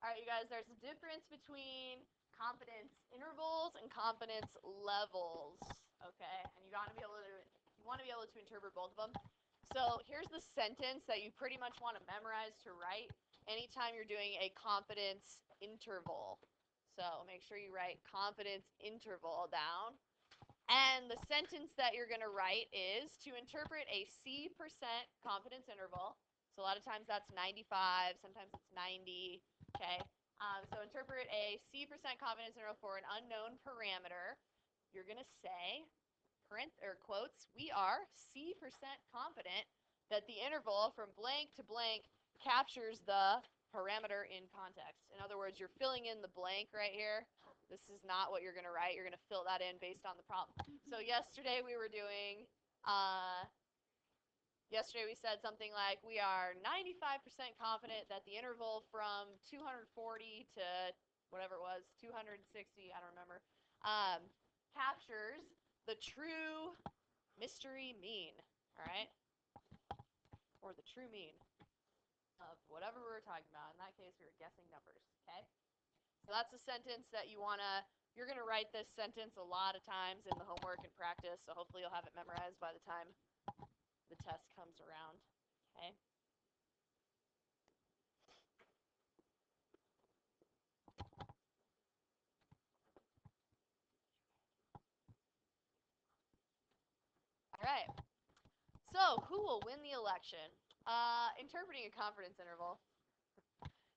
All right, you guys, there's a difference between confidence intervals and confidence levels, okay? And you want to be able to interpret both of them. So here's the sentence that you pretty much want to memorize to write anytime you're doing a confidence interval. So make sure you write confidence interval down. And the sentence that you're going to write is to interpret a C% confidence interval. So a lot of times that's 95, sometimes it's 90, okay? So interpret a C% confidence interval for an unknown parameter. You're going to say, quotes, we are C% confident that the interval from blank to blank captures the parameter in context. In other words, you're filling in the blank right here. This is not what you're going to write. You're going to fill that in based on the problem. So yesterday we were doing, yesterday we said something like, we are 95% confident that the interval from 240 to whatever it was, 260, I don't remember, captures the true mystery mean, all right? Or the true mean of whatever we were talking about. In that case, we were guessing numbers, okay? So that's a sentence that you're going to write this sentence a lot of times in the homework and practice, so hopefully you'll have it memorized by the time the test comes around, okay? All right. So, who will win the election? Interpreting a confidence interval.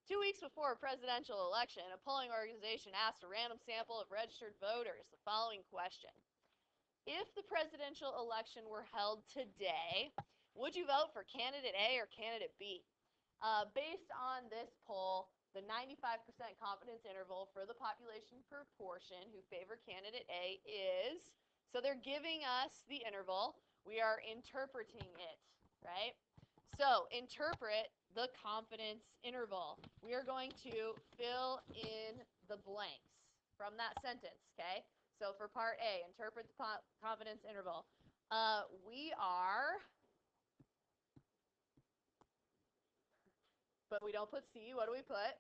2 weeks before a presidential election, a polling organization asked a random sample of registered voters the following question. If the presidential election were held today, would you vote for candidate A or candidate B? Based on this poll, the 95% confidence interval for the population proportion who favor candidate A is, so they're giving us the interval, we are interpreting it, right? So interpret the confidence interval. We are going to fill in the blanks from that sentence, okay? So for part A, interpret the confidence interval. We are, but we don't put C, what do we put?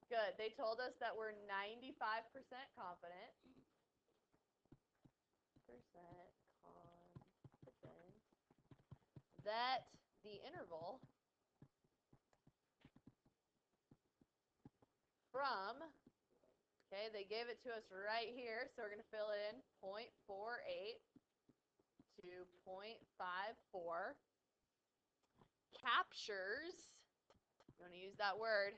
Good, they told us that we're 95% confident. That the interval from, okay, they gave it to us right here, so we're going to fill it in 0.48 to 0.54 captures, you want to use that word,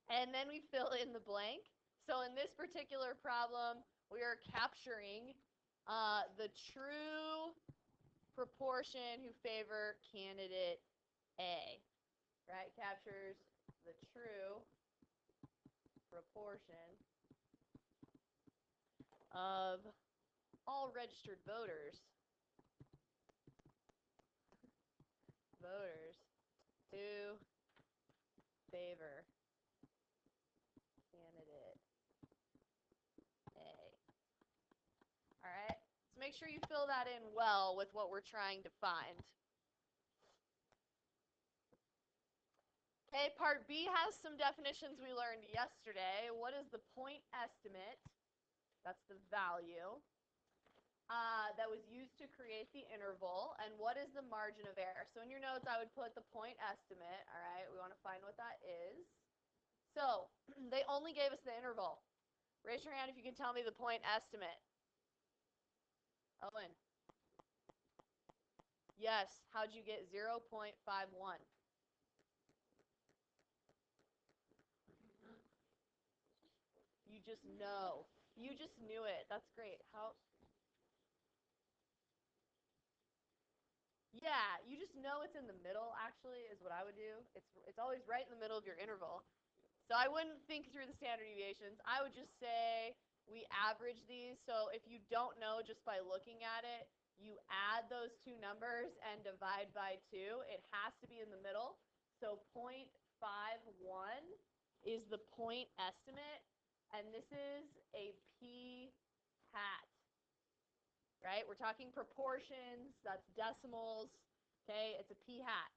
and then we fill in the blank. So in this particular problem, we are capturing the true proportion who favor candidate A, right? Captures the true proportion of all registered voters who favor candidate A. All right? So make sure you fill that in well with what we're trying to find. Okay, part B has some definitions we learned yesterday. What is the point estimate? That's the value that was used to create the interval. And what is the margin of error? So in your notes, I would put the point estimate. All right, we want to find what that is. So they only gave us the interval. Raise your hand if you can tell me the point estimate. Owen. Yes, how'd you get 0.51? You just know. You just knew it. That's great. How? Yeah, you just know it's in the middle, actually, is what I would do. It's always right in the middle of your interval. So I wouldn't think through the standard deviations. I would just say we average these. So if you don't know just by looking at it, you add those two numbers and divide by 2. It has to be in the middle. So 0.51 is the point estimate, and this is a p-hat. Right? We're talking proportions, that's decimals, okay? It's a p-hat.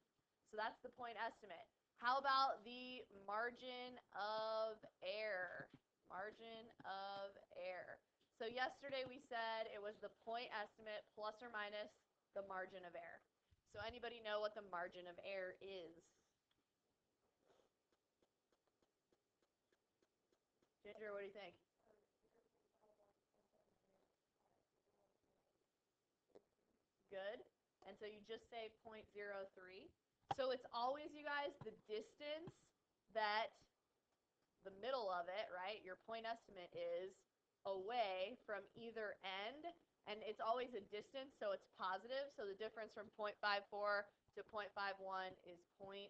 So that's the point estimate. How about the margin of error? Margin of error. So yesterday we said it was the point estimate plus or minus the margin of error. So anybody know what the margin of error is? Ginger, what do you think? Good. And so you just say 0.03. So it's always, you guys, the distance that the middle of it, right, your point estimate is away from either end, and it's always a distance, so it's positive. So the difference from 0.54 to 0.51 is 0.03,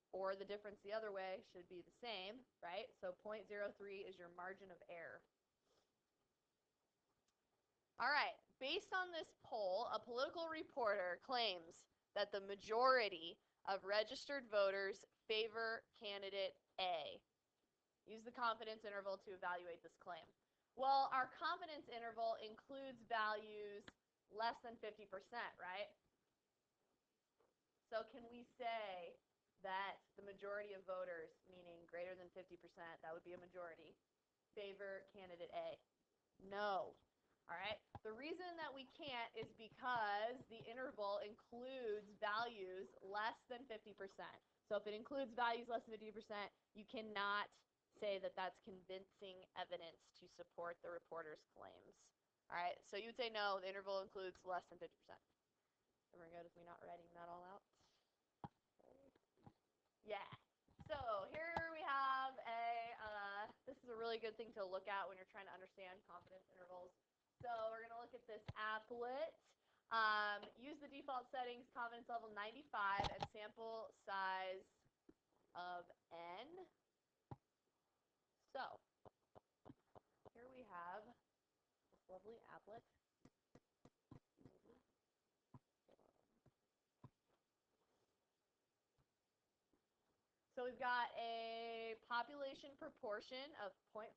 or the difference the other way should be the same, right? So 0.03 is your margin of error. All right, based on this poll, a political reporter claims that the majority of registered voters favor candidate A. Use the confidence interval to evaluate this claim. Well, our confidence interval includes values less than 50%, right? So can we say that the majority of voters, meaning greater than 50%, that would be a majority, favor candidate A? No. All right. The reason that we can't is because the interval includes values less than 50%. So if it includes values less than 50%, you cannot say that that's convincing evidence to support the reporter's claims. All right. So you would say no, the interval includes less than 50%. Everyone good with me not writing that all out? Yeah. So here we have this is a really good thing to look at when you're trying to understand confidence intervals. So we're going to look at this applet. Use the default settings, confidence level 95, and sample size of n. So here we have this lovely applet. So we've got a population proportion of 0.5.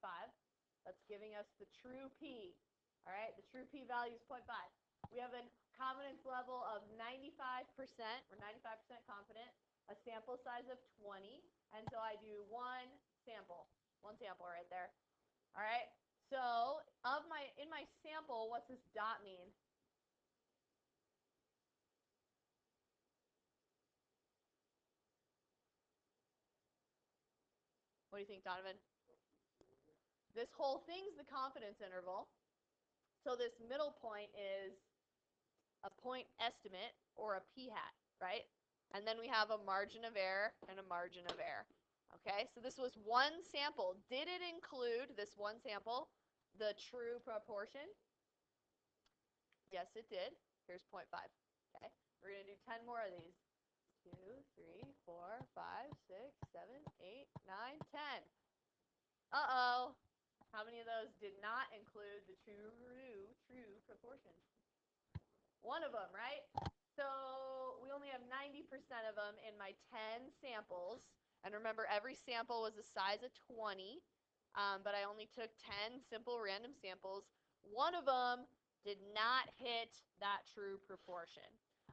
That's giving us the true p. All right, the true p value is 0.5. We have a confidence level of 95%. We're 95% confident. A sample size of 20. And so I do one sample right there. All right. So in my sample, what's this dot mean? What do you think, Donovan? This whole thing's the confidence interval. So this middle point is a point estimate, or a p-hat, right? And then we have a margin of error and a margin of error. Okay, so this was one sample. Did it include, this one sample, the true proportion? Yes, it did. Here's 0.5. Okay, we're going to do 10 more of these. 2, 3, 4, 5, 6, 7, 8, 9, 10. Uh-oh. How many of those did not include the true proportion? One of them, right? So we only have 90% of them in my 10 samples. And remember, every sample was a size of 20, but I only took 10 simple random samples. One of them did not hit that true proportion.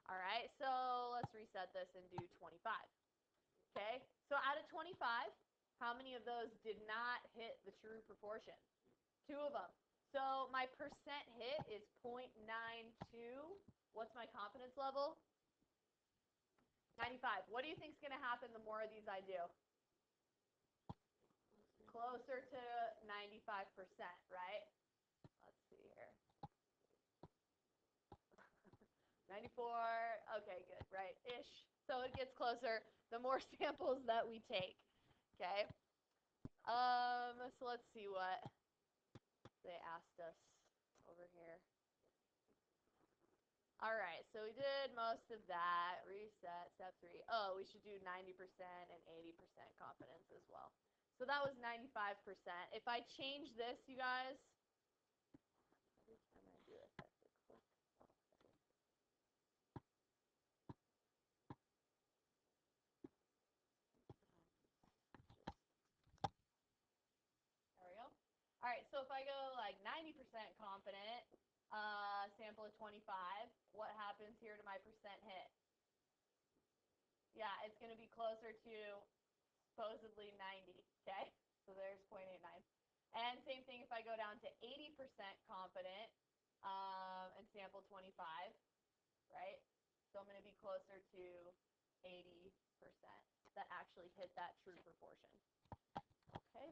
All right, so let's reset this and do 25. Okay, so out of 25, how many of those did not hit the true proportion? 2 of them. So my percent hit is 0.92. What's my confidence level? 95. What do you think is going to happen the more of these I do? Closer to 95%, right? Let's see here. 94. Okay, good, right? Ish. So it gets closer the more samples that we take. Okay. So let's see what they asked us over here. All right, so we did most of that. Reset, step 3. Oh, we should do 90% and 80% confidence as well. So that was 95%. If I change this, you guys, every time I do this, I have to click. There we go. All right, so if I go like 90% confident, sample of 25, what happens here to my percent hit? Yeah, it's it's going to be closer to supposedly 90, okay? So there's 0.89. And same thing if I go down to 80% confident and sample 25, right? So I'm going to be closer to 80% that actually hit that true proportion, okay?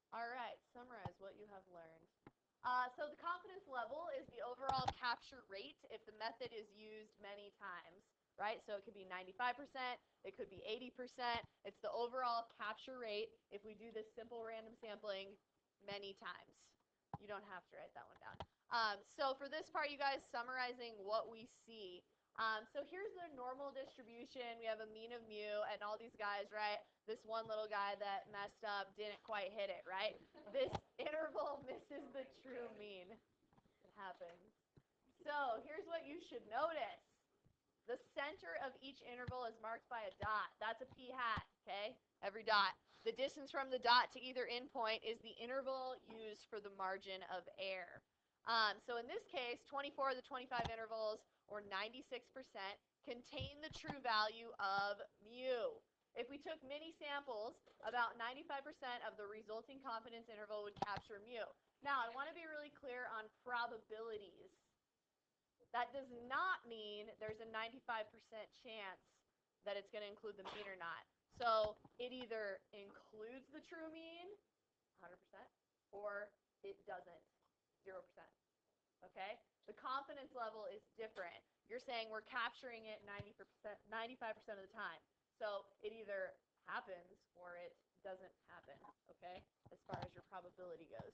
All right, summarize what you have learned. So the confidence level is the overall capture rate if the method is used many times, right? So it could be 95%, it could be 80%. It's the overall capture rate if we do this simple random sampling many times. You don't have to write that one down. So for this part, you guys, summarizing what we see. So here's the normal distribution. We have a mean of mu and all these guys, right? This one little guy that messed up didn't quite hit it, right? This interval misses the true mean. It happens. So here's what you should notice. The center of each interval is marked by a dot. That's a p hat, okay? Every dot. The distance from the dot to either endpoint is the interval used for the margin of error. So in this case, 24 of the 25 intervals, or 96%, contain the true value of mu. If we took many samples, about 95% of the resulting confidence interval would capture mu. Now, I want to be really clear on probabilities. That does not mean there's a 95% chance that it's going to include the mean or not. So it either includes the true mean, 100%, or it doesn't, 0%. Okay? The confidence level is different. You're saying we're capturing it 95% of the time. So it either happens or it doesn't happen, okay, as far as your probability goes.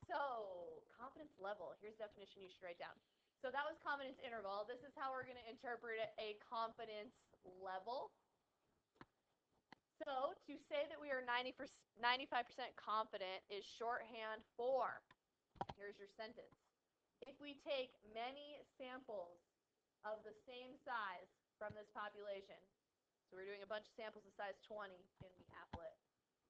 So confidence level, here's the definition you should write down. So that was confidence interval. This is how we're going to interpret a confidence level. So to say that we are 95% confident is shorthand for, here's your sentence. If we take many samples of the same size from this population, so we're doing a bunch of samples of size 20 in the applet,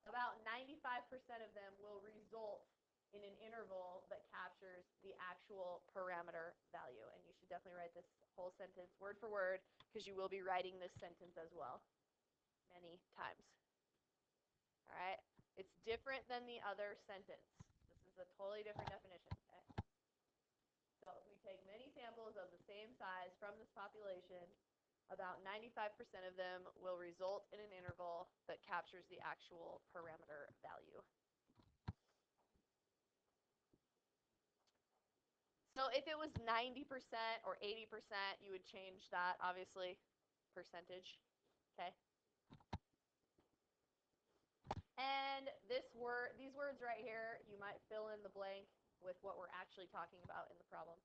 about 95% of them will result in an interval that captures the actual parameter value. And you should definitely write this whole sentence word for word, because you will be writing this sentence as well many times. All right? It's different than the other sentence. This is a totally different definition. Okay? So if we take many samples of the same size from this population, about 95% of them will result in an interval that captures the actual parameter value. So if it was 90% or 80%, you would change that, obviously, percentage, okay? And these words right here, you might fill in the blank with what we're actually talking about in the problem.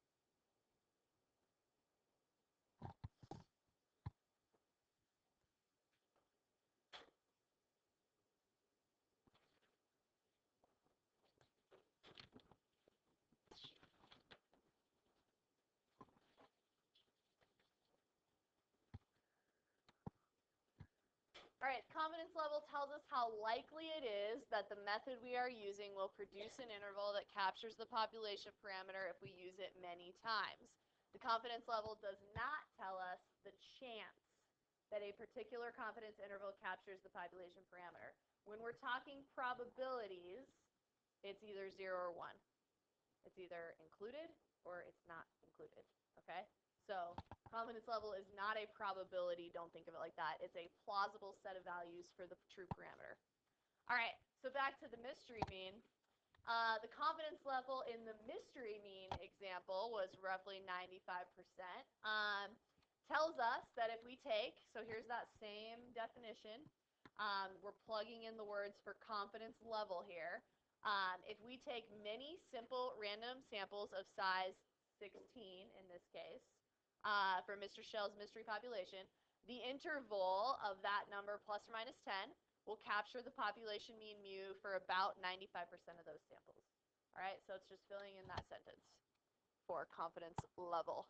All right, confidence level tells us how likely it is that the method we are using will produce an interval that captures the population parameter if we use it many times. The confidence level does not tell us the chance that a particular confidence interval captures the population parameter. When we're talking probabilities, it's either 0 or 1. It's either included or it's not included, okay? So confidence level is not a probability. Don't think of it like that. It's a plausible set of values for the true parameter. All right, so back to the mystery mean. The confidence level in the mystery mean example was roughly 95%. Tells us that if we take, so here's that same definition. We're plugging in the words for confidence level here. If we take many simple random samples of size 16 in this case, for Mr. Shell's mystery population, the interval of that number plus or minus 10 will capture the population mean mu for about 95% of those samples. All right, so it's just filling in that sentence for confidence level.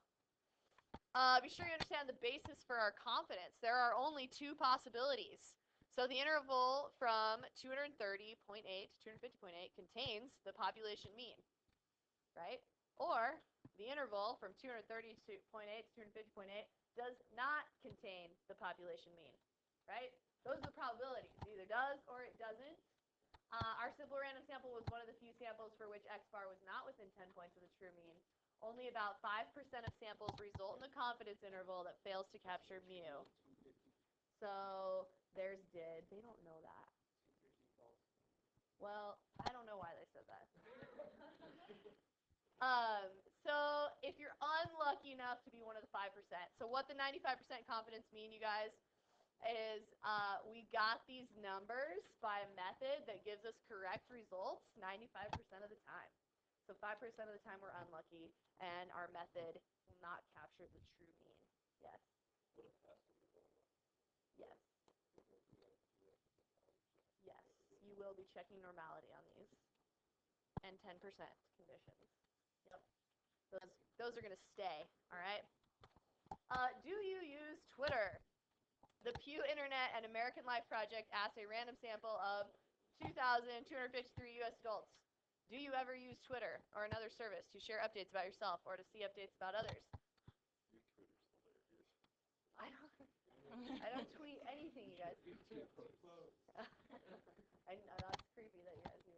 Be sure you understand the basis for our confidence. There are only two possibilities. So the interval from 230.8 to 250.8 contains the population mean, right? Or the interval from 230.8 to 250.8 does not contain the population mean, right? Those are the probabilities. It either does or it doesn't. Our simple random sample was one of the few samples for which X bar was not within 10 points of the true mean. Only about 5% of samples result in the confidence interval that fails to capture mu. So there's did. They don't know that. Well, I don't know why they said that. So if you're unlucky enough to be one of the 5%, so what the 95% confidence mean, you guys, is we got these numbers by a method that gives us correct results 95% of the time. So 5% of the time we're unlucky, and our method will not capture the true mean. Yes? Yes. Yes. You will be checking normality on these. And 10% conditions. Yep. Those are going to stay, all right? Do you use Twitter? The Pew Internet and American Life Project asked a random sample of 2,253 U.S. adults. Do you ever use Twitter or another service to share updates about yourself or to see updates about others? I don't tweet anything, you guys. I know that's creepy that you guys do.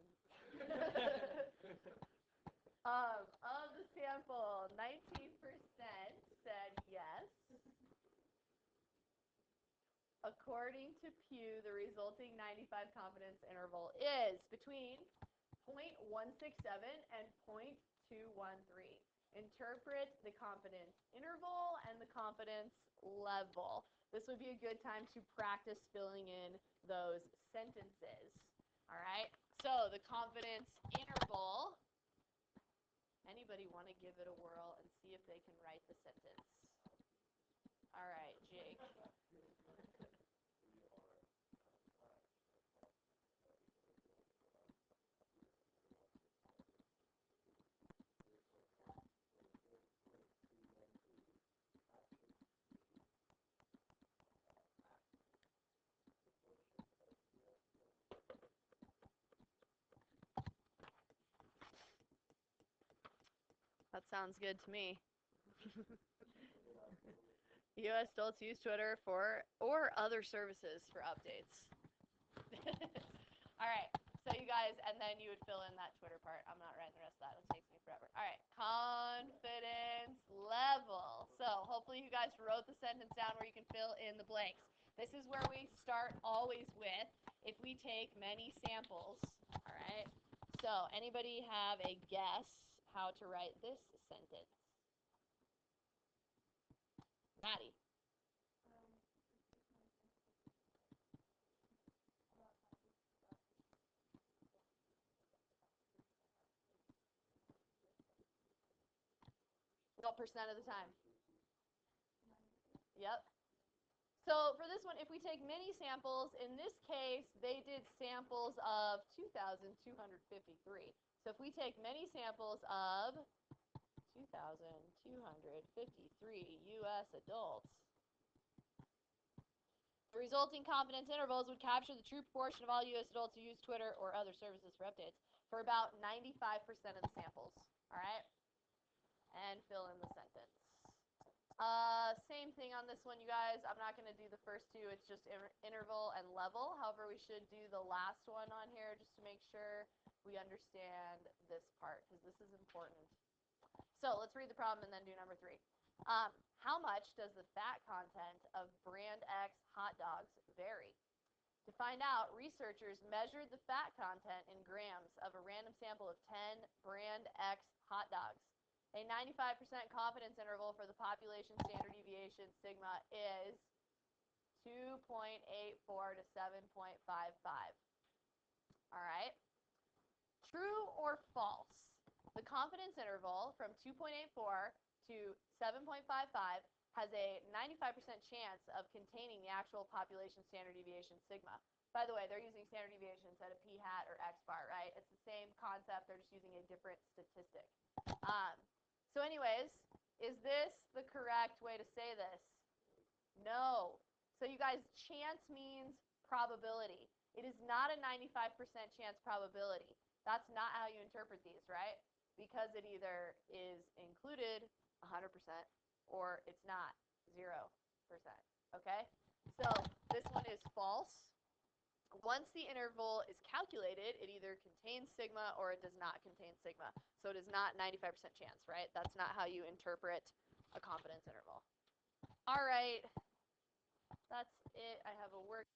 Of the sample, 19% said yes. According to Pew, the resulting 95 confidence interval is between 0.167 and 0.213. Interpret the confidence interval and the confidence level. This would be a good time to practice filling in those sentences. All right? So the confidence interval, anybody want to give it a whirl and see if they can write the sentence? All right, Jake. That sounds good to me. U.S. adults use Twitter for or other services for updates. All right, so you guys, and then you would fill in that Twitter part. I'm not writing the rest of that. It takes me forever. All right, confidence level. So hopefully you guys wrote the sentence down where you can fill in the blanks. This is where we start always with if we take many samples. All right, so anybody have a guess how to write this sentence? Maddie. What percent of the time? Yep. So for this one, if we take many samples, in this case, they did samples of 2,253. So if we take many samples of 2,253 U.S. adults, the resulting confidence intervals would capture the true proportion of all U.S. adults who use Twitter or other services for updates for about 95% of the samples. All right? And fill in the sentence. Same thing on this one, you guys. I'm not going to do the first two. It's just interval and level. However, we should do the last one on here just to make sure we understand this part because this is important. So let's read the problem and then do number 3. How much does the fat content of brand X hot dogs vary? To find out, researchers measured the fat content in grams of a random sample of 10 brand X hot dogs. A 95% confidence interval for the population standard deviation sigma is 2.84 to 7.55. All right. True or false? The confidence interval from 2.84 to 7.55 has a 95% chance of containing the actual population standard deviation sigma. By the way, they're using standard deviation instead of p hat or x bar, right? It's the same concept. They're just using a different statistic. So anyways, is this the correct way to say this? No. So you guys, chance means probability. It is not a 95% chance probability. That's not how you interpret these, right? because it either is included 100% or it's not 0%. Okay? So this one is false. Once the interval is calculated, it either contains sigma or it does not contain sigma. So it is not 95% chance, right? That's not how you interpret a confidence interval. All right. That's it. I have a work.